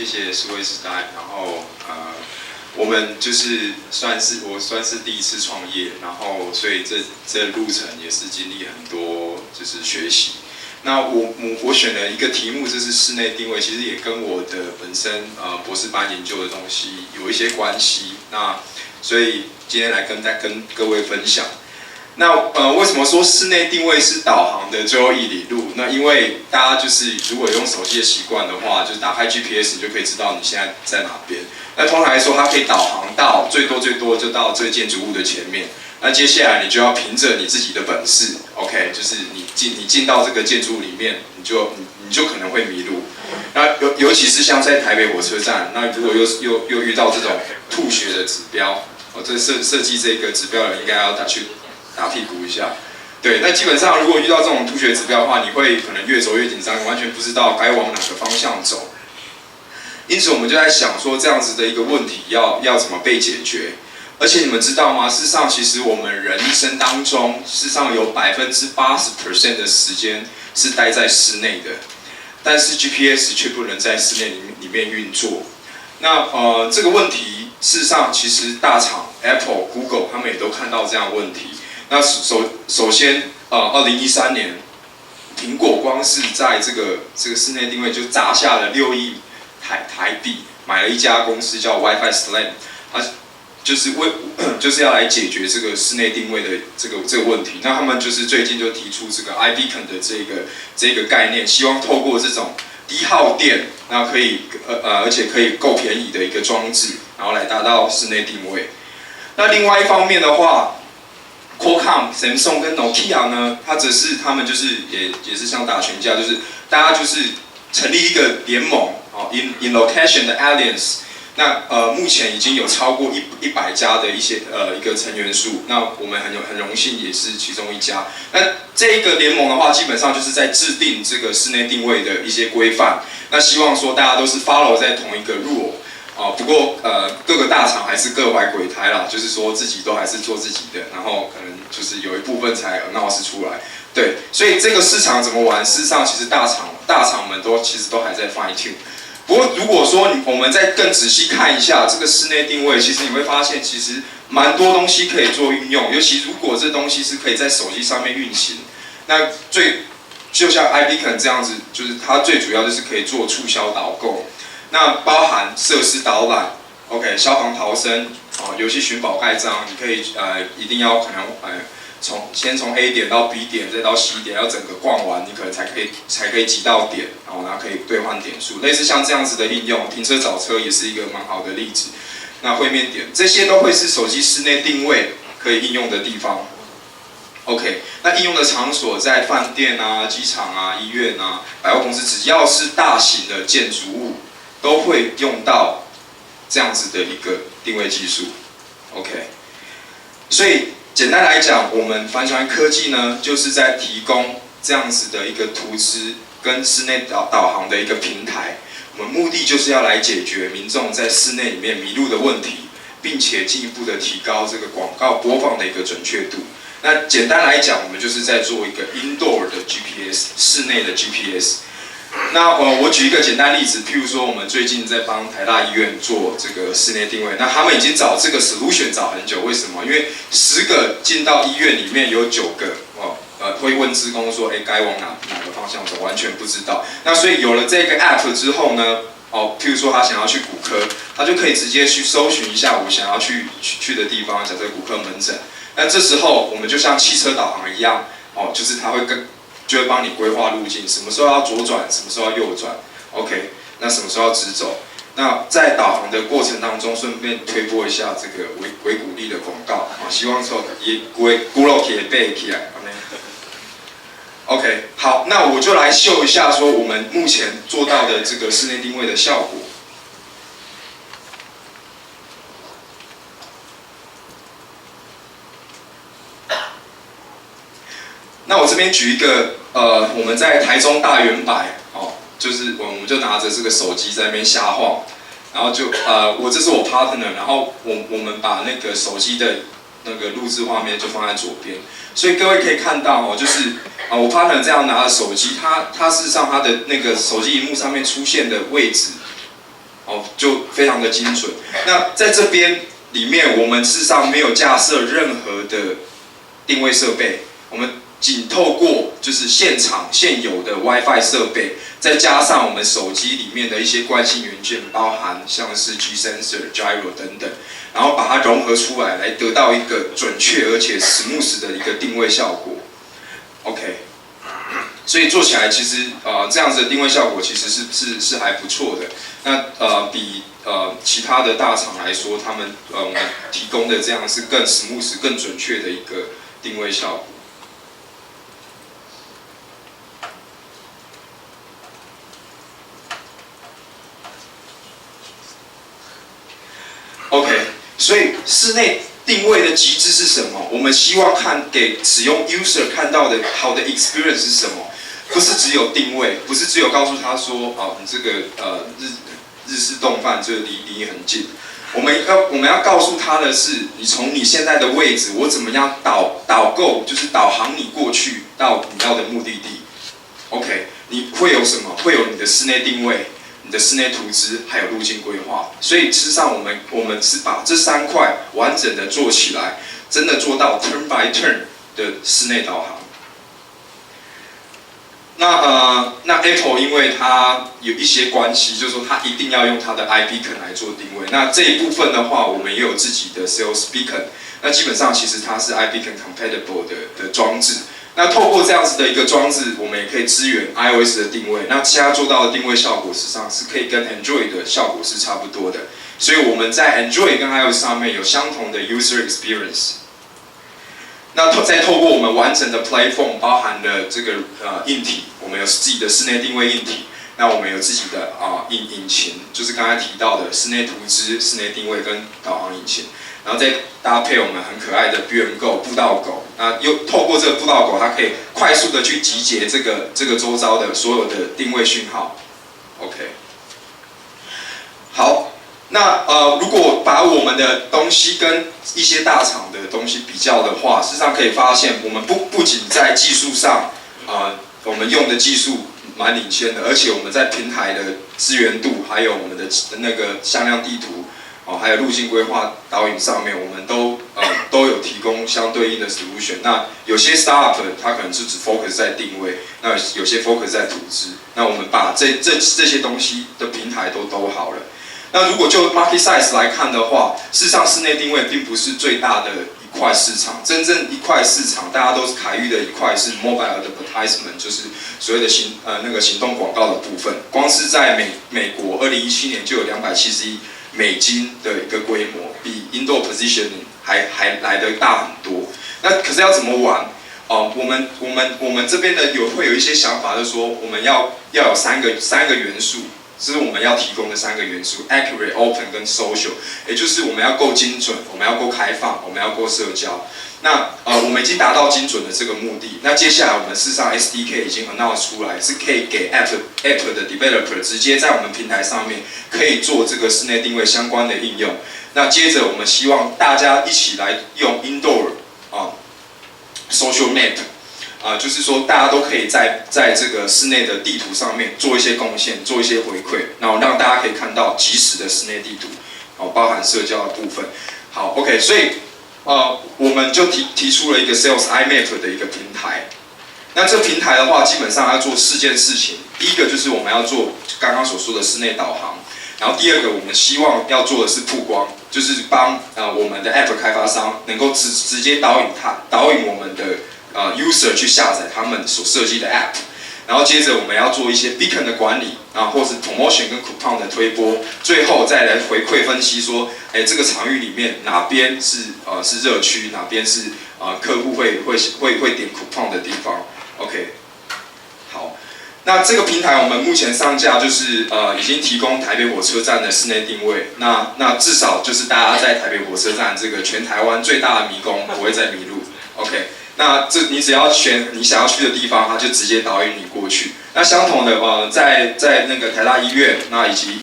谢谢数位时代。然后我们就是算是第一次创业，然后所以这路程也是经历很多就是学习。那我选了一个题目，这是室内定位，其实也跟我的本身博士班研究的东西有一些关系。那所以今天来跟各位分享。那为什么说室内定位是导航的最后一里路？那因为大家就是如果有用手机的习惯的话，就是打开 GPS 你就可以知道你现在在哪边。那通常来说，它可以导航到最多就到这个建筑物的前面。那接下来你就要凭着你自己的本事 ，OK， 就是你进到这个建筑物里面，你就可能会迷路。那尤其是像在台北火车站，那如果又遇到这种吐血的指标，这设计这个指标的人应该要打屁股一下。对，那基本上如果遇到这种吐血指标的话，你会可能越走越紧张，完全不知道该往哪个方向走。因此我们就在想说，这样子的一个问题要怎么被解决？而且你们知道吗？事实上，其实我们人一生当中，事实上有80%的时间是待在室内的，但是 GPS 却不能在室内里面运作。那这个问题，事实上其实大厂 Apple、Google 他们也都看到这样的问题。那首先，2013年，苹果光是在这个室内定位就砸下了6亿台币，买了一家公司叫 WiFi Slam， 它就是要来解决这个室内定位的这个问题。那他们就是最近就提出这个 iBeacon 的这个概念，希望透过这种低耗电，那可以而且可以够便宜的一个装置，然后来达到室内定位。那另外一方面的话，Qualcomm、Samsung 跟 Nokia 呢，他们就是也是像打群架，就是大家就是成立一个联盟，in location 的 alliance。那目前已经有超过100家的一个成员数，那我们很荣幸也是其中一家。那这一个联盟的话，基本上就是在制定这个室内定位的一些规范。那希望说大家都是 follow 在同一个 rule。不过各个大厂还是各怀鬼胎啦，就是说自己都还是做自己的，然后可能就是有一部分才 announce 出来。对，所以这个市场怎么玩？事实上，其实大厂们其实都还在 fine tune。不过，如果说我们再更仔细看一下这个室内定位，其实你会发现，其实蛮多东西可以做运用。尤其如果这东西是可以在手机上面运行，那就像 iBeacon 这样子，就是它最主要就是可以做促销导购。那包含设施导览 ，OK， 消防逃生，游戏寻宝盖章，你可以一定要可能先从 A 点到 B 点，再到 C 点，要整个逛完，你可能才可以集到点，然后可以兑换点数。类似像这样子的应用，停车找车也是一个蛮好的例子。那会面点这些都会是手机室内定位可以应用的地方。OK， 那应用的场所在饭店啊、机场啊、医院啊、百货公司，只要是大型的建筑物，都会用到这样子的一个定位技术。OK， 所以简单来讲，我们帆船科技呢，就是在提供这样子的一个图资跟室内导航的一个平台。我们目的就是要来解决民众在室内里面迷路的问题，并且进一步的提高这个广告播放的一个准确度。那简单来讲，我们就是在做一个 indoor 的 GPS， 室内的 GPS。那我举一个简单例子，譬如说我们最近在帮台大医院做这个室内定位，那他们已经找这个 solution 找很久，为什么？因为10个进到医院里面有9个会问志工说，该往哪个方向走，完全不知道。那所以有了这个 app 之后呢，譬如说他想要去骨科，他就可以直接去搜寻一下我想要去的地方，假设骨科门诊。那这时候我们就像汽车导航一样，就是他就会帮你规划路径，什么时候要左转，什么时候要右转 ，OK， 那什么时候要直走？那在导航的过程当中，顺便推播一下这个维骨力的广告，希望说也鼓励起来背起来 ，OK， 好，那我就来秀一下说我们目前做到的这个室内定位的效果。那我这边举一个我们在台中大圆柏就是我们就拿着这个手机在那边瞎晃，然后这是我 partner， 然后我们把那个手机的那个录制画面就放在左边，所以各位可以看到就是我 partner 这样拿着手机，他事实上他的那个手机荧幕上面出现的位置哦，就非常的精准。那在这边里面，我们事实上没有架设任何的定位设备，我们仅透过就是现场现有的 WiFi 设备，再加上我们手机里面的一些惯性元件，包含像是 G sensor、gyro 等等，然后把它融合出来，来得到一个准确而且 smooth 的一个定位效果。OK， 所以做起来其实这样子的定位效果其实是还不错的。那比其他的大厂来说，他们我们提供的这样是更 smooth、更准确的一个定位效果。OK， 所以室内定位的极致是什么？我们希望给使用 user 看到的好的 experience 是什么？不是只有定位，不是只有告诉他说，你这个日式冻饭这离你很近。我们要告诉他的是，你从你现在的位置，我怎么样导购，就是导航你过去到你要的目的地。OK， 你会有什么？会有你的室内定位。你的室内图资还有路径规划，所以事实上我们是把这3块完整的做起来，真的做到 turn by turn 的室内导航。那 Apple 因为它有一些关系，就是说它一定要用它的 iBeacon 来做定位。那这一部分的话，我们也有自己的 Sales Beacon。那基本上其实它是 iBeacon compatible 的装置。那透过这样子的一个装置，我们也可以支援 iOS 的定位。那其他做到的定位效果，事实上是可以跟 Android 的效果是差不多的。所以我们在 Android 跟 iOS 上面有相同的 user experience。那再透过我们完整的 platform， 包含了这个硬体，我们有自己的室内定位硬体。那我们有自己的引擎，就是刚才提到的室内图资、室内定位跟导航引擎。然后再搭配我们很可爱的 BMGo 步道狗，那又透过这个步道狗，它可以快速的去集结这个周遭的所有的定位讯号。OK， 好，那如果把我们的东西跟一些大厂的东西比较的话，事实上可以发现，我们不仅在技术上，我们用的技术蛮领先的，而且我们在平台的资源度，还有我们的那个向量地图。还有路径规划导引上面，我们都有提供相对应的 solution。那有些 startup 它可能是只 focus 在定位，那有些 focus 在图资。那我们把这些东西的平台都好了。那如果就 market size 来看的话，事实上室内定位并不是最大的一块市场，真正一块市场大家都是凯域的一块是 mobile advertisement， 就是所谓的那个行动广告的部分。光是在美国2017年就有270亿美金的一个规模，比 indoor positioning 还来得大很多。那可是要怎么玩？我们这边的会有一些想法，就是说我们要有三个元素，这是我们要提供的3个元素 ：accurate、open 跟 social。也就是我们要够精准，我们要够开放，我们要够社交。那我们已经达到精准的这个目的。那接下来我们事实上 SDK 已经 announce 出来，是可以给 App 的 developer 直接在我们平台上面可以做这个室内定位相关的应用。那接着我们希望大家一起来用 indoor social map，就是说大家都可以在这个室内的地图上面做一些贡献，做一些回馈，然后让大家可以看到即时的室内地图，包含社交的部分。好 ，OK， 所以我们就提出了一个 Sales iMap 的一个平台。那这平台的话，基本上要做4件事情。第一个就是我们要做刚刚所说的室内导航，然后第二个我们希望要做的是曝光，就是帮我们的 App 开发商能够直接导引我们的user 去下载他们所设计的 App。然后接着我们要做一些 beacon 的管理或是 promotion 跟 coupon 的推播，最后再来回馈分析说，这个场域里面哪边是热区，哪边是客户会点 coupon 的地方。OK， 好，那这个平台我们目前上架就是已经提供台北火车站的室内定位，那至少就是大家在台北火车站这个全台湾最大的迷宫不会再迷路。OK。那你只要选你想要去的地方，它就直接导引你过去。那相同的，在那个台大医院，那以及